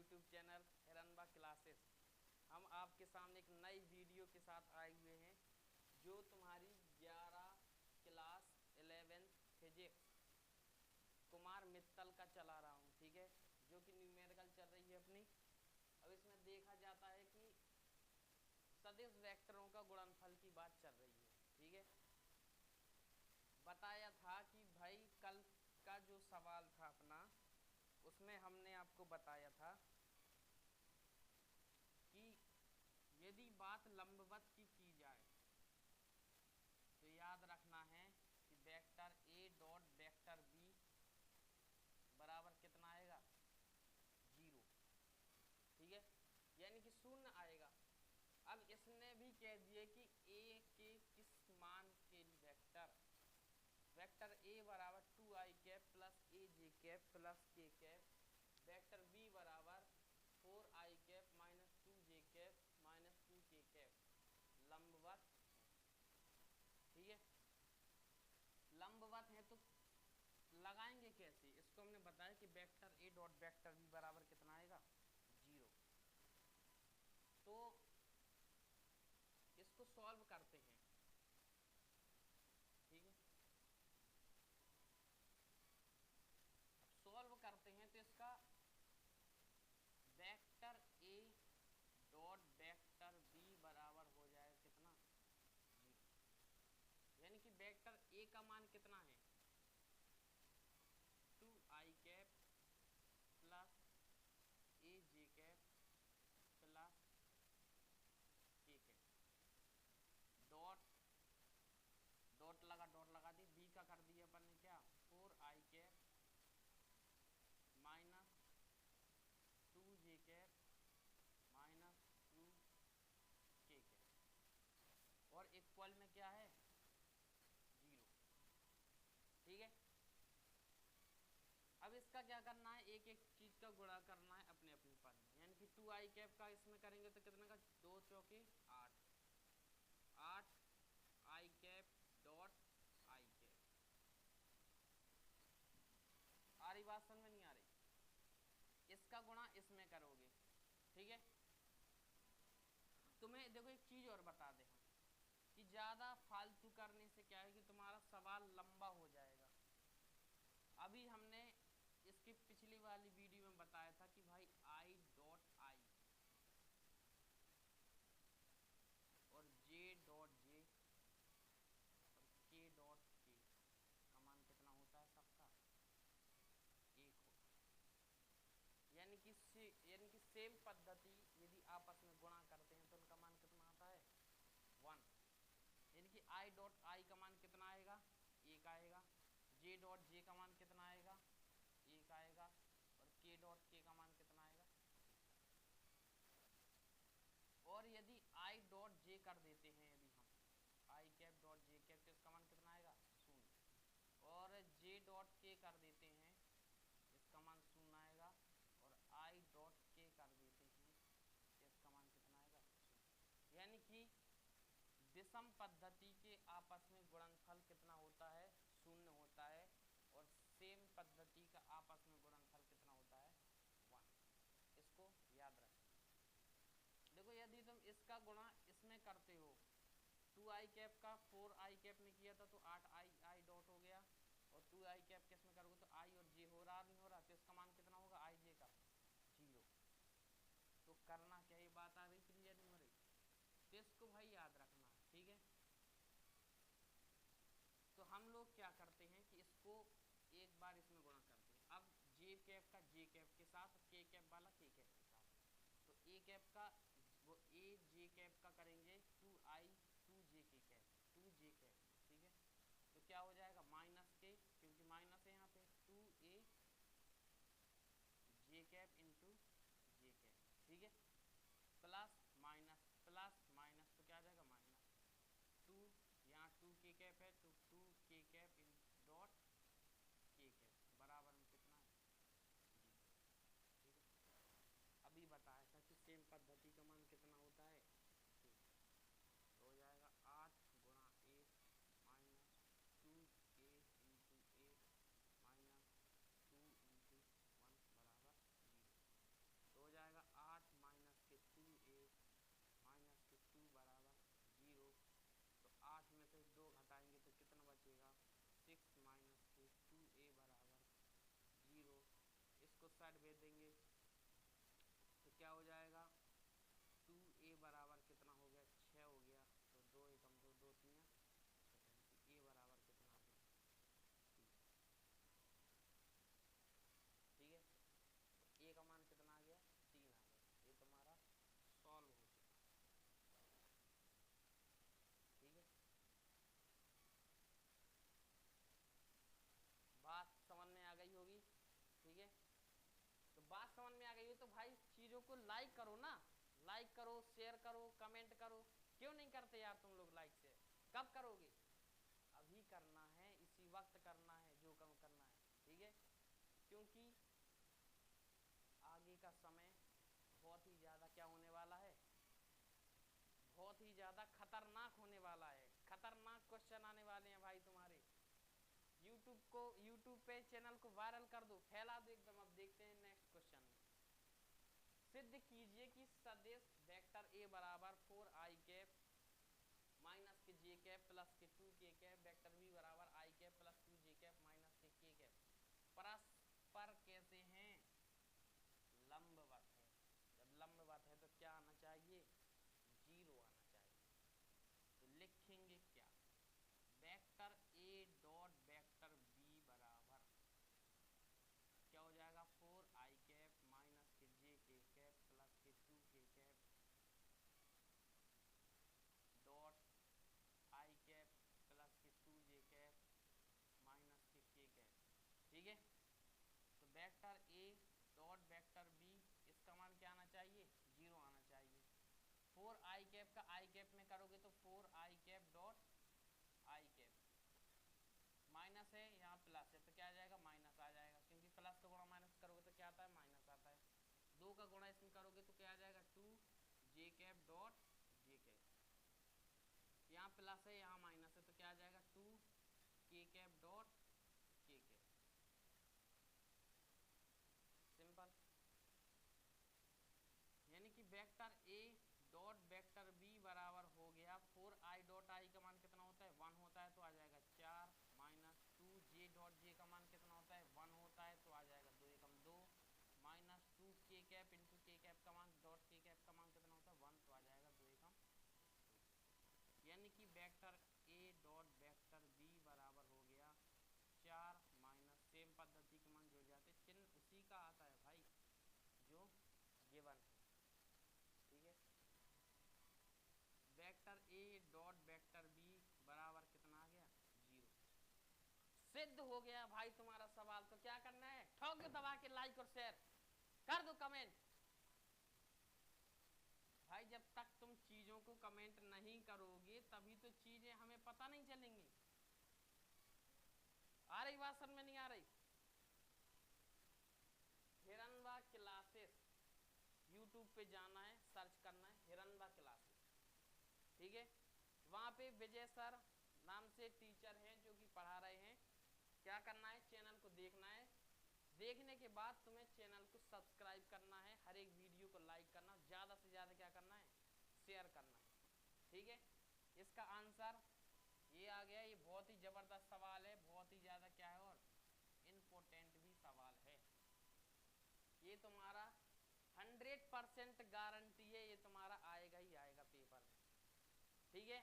YouTube channel हिरनबा classes. हम आपके सामने एक नई वीडियो के साथ आए हुए हैं जो तुम्हारी 11 class 11th physics Kumar Mittal का चला रहा हूँ, ठीक है, जो कि न्यूमेरिकल चल रही है अपनी। अब इसमें देखा जाता है कि सदिश वेक्टरों का गुणनफल की बात चल रही है, ठीक है। बताया था कि भाई कल का जो सवाल था अपना, उसमें हमने आपको बताया था कि यदि बात लंबवत की जाए तो याद रखना है कि vector A dot vector B बराबर कितना आएगा, 0, ठीक है, यानी कि 0 आएगा। अब इसने भी कह दिए कि ए के किस मान के वेक्टर ए बराबर 2i कैप प्लस ए जे कैप प्लस के कैप, वेक्टर बी बराबर 4i cap minus 2j cap minus 2k cap लंबवत है, ठीक है। लंबवत है तो लगाएंगे कैसे, इसको हमने बताया कि vector A dot vector B बराबर कितना आएगा, 0। तो इसको सॉल्व करते हैं, ठीक है। अब सॉल्व करते हैं तो इसका vector A dot vector B बराबर हो जाएगा कितना, 0। यानी कि वेक्टर ए का मान कितना है, 2i कैप प्लस ए जे कैप प्लस के कैप, डॉट लगा दी, बी का कर दिया अपन ने क्या, 4i cap minus 2j cap minus 2k cap, और इक्वल में क्या है, 0, ठीक है। अब इसका क्या करना है, एक एक चीज का गुणा करना है अपने अपने पद में, यानी कि 2i कैप का इसमें करेंगे तो कितने का, 2 चौके 8, 8i cap dot I cap. आ रही बात, समझ में नहीं आ रही, इसका गुणा इसमें करोगे, ठीक है। तुम्हें देखो एक चीज और बता दे हम कि ज्यादा फालतू करने से क्या है कि तुम्हारा सवाल लंबा हो जाएगा। अभी हमने इसकी पिछली वाली वीडियो में बताया था कि भाई i डॉट आई और j डॉट जे और k डॉट के का मान कितना होता है, सबका 1 होता है। यानी कि सेम पद्धति यदि आपस में गुणा करते हैं तो उनका मान कितना आता है, 1। यानी कि i डॉट आई का मान कितना आएगा, 1 आएगा, j डॉट जे का मान कितना आएगा, 1 आएगा, और k डॉट के का मान कितना आएगा। और यदि i डॉट जे कर देते हैं, यदि हम i cap dot J cap, तो इसका मान कितना आएगा, 0। और j डॉट के कर देते हैं, इसका मान 0 आएगा, और i डॉट के कर देते हैं, इसका मान कितना आएगा, 0। यानी कि विषम पद्धति के आपस में गुणनफल कितना होता है, 0 होता है, और सेम पद्धति का आपस में गुणनफल कितना होता है, 1। इसको याद रखें। देखो यदि तुम इसका गुणा इसमें करते हो, 2i कैप का 4i कैप में किया था तो 8i डॉट हो गया, और 2i कैप किस में करोगे तो i और j हो रहा नहीं हो रहा, तो इसका मान कितना होगा, i j का 0। तो करना क्या, ये बात आ रही, क्लियर नहीं हो रही, तो इसको भाई याद रखना है, ठीक है। तो हम लोग क्या करते हैं कि इसको एक बार इसमें गुणा करते हैं। अब j कैप का j कैप के साथ, k कैप वाला k कैप के साथ, तो a कैप का वो a j कैप का करेंगे 2i 2j के कैप 2j कैप, ठीक है। तो क्या हो जाएगा, माइनस के, क्योंकि माइनस है यहाँ पे, 2a j कैप इंटू जे कैप, ठीक है, प्लस माइनस तो क्या आ जाएगा, माइनस 2, यहाँ 2k कैप है तो 2k cap in dot k cap बराबर में कितना है, 0, ठीक है। अभी बताया था कि सेम पद्धति का मान कितना होता है, 2, तो हो जाएगा तो भाई चीजों को लाइक करो ना, लाइक करो, शेयर करो, कमेंट करो। क्यों नहीं करते यार तुम लोग लाइक शेयर? कब करोगे? अभी करना है, इसी वक्त करना है जो कम करना है, ठीक है? क्योंकि आगे का समय बहुत ही ज्यादा क्या होने वाला है, बहुत ही ज्यादा खतरनाक होने वाला है। खतरनाक क्वेश्चन आने वाले हैं भाई तुम्हारे। यूट्यूब पे चैनल को वायरल कर दो, फैला दो एकदम। अब देखते हैं नेक्स्ट क्वेश्चन में। सिद्ध कीजिए कि सदिश वेक्टर ए बराबर 4i कैप माइनस के जे कैप प्लस के 2k कैप वेक्टर बी बराबर i cap plus 2j cap minus के k कैप परस्पर कैसे हैं? लंबवत है। जब लंबवत है तो क्या आना चाहिए? 0 आना चाहिए। तो लिखेंगे क्या? Vector A dot vector B बराबर क्या हो जाएगा? 4i कैप माइनस के जे के कैप प्लस के 2k cap dot i cap plus के 2j कैप माइनस के k कैप, ठीक है? तो vector A dot vector B, इसका मान क्या आना चाहिए? 0 आना चाहिए। 4i कैप का i कैप में करोगे तो 4i cap dot i cap minus है, यहाँ प्लस है तो क्या आ जाएगा? माइनस आ जाएगा, क्योंकि प्लस का गुणा माइनस करोगे तो क्या आता है? माइनस आता है। 2 का गुणा इसमें करोगे तो क्या आ जाएगा? 2j cap dot j cap, यहाँ प्लस है यहाँ माइनस है तो क्या आ जाएगा? 2k cap dot k cap. Simple. यानी कि vector A dot vector B बराबर हो गया 4i डॉट i का मान कितना होता है? 1 होता है तो आ जाएगा 4 माइनस 2j डॉट j का मान कितना होता है? 1 होता है तो आ जाएगा 2 एकम 2 minus 2k cap into k cap का मान डॉट k कैप का मान कितना होता है? 1 तो आ जाएगा 2 एकम 2। यानी कि vector A dot vector B बराबर हो गया 4 माइनस, सेम पद्धति के मान जुड़ जाते, चिन्ह उसी का आता है भाई जो गिवन है, ठीक है? Vector A dot vector B बराबर कितना आ गया? 0। सिद्ध हो गया भाई तुम्हारा सवाल। तो क्या करना है? ठोक दो दबा के लाइक और शेयर कर दो, कमेंट। भाई जब तक तुम चीजों को कमेंट नहीं करोगे तभी तो चीजें हमें पता नहीं चलेंगी। आ रही बात समझ में? नहीं आ रही? हिरनवा क्लासेस यूट्यूब पे जाना है, सर्च करना है हिरनवा क्लासेस, ठीक है? वहां पे विजय सर नाम से टीचर हैं जो कि पढ़ा रहे हैं। क्या करना है? चैनल को देखना है, देखने के बाद तुम्हें चैनल को सब्सक्राइब करना है, हर एक वीडियो को लाइक करना, ज्यादा से ज्यादा क्या करना है? शेयर करना है, ठीक है? इसका आंसर ये आ गया। ये बहुत ही जबरदस्त सवाल है, बहुत ही ज्यादा क्या है और इम्पोर्टेंट भी सवाल है। ये तुम्हारा 100% गारंटी है, ये तुम्हारा आएगा ही आएगा पेपर में, ठीक है?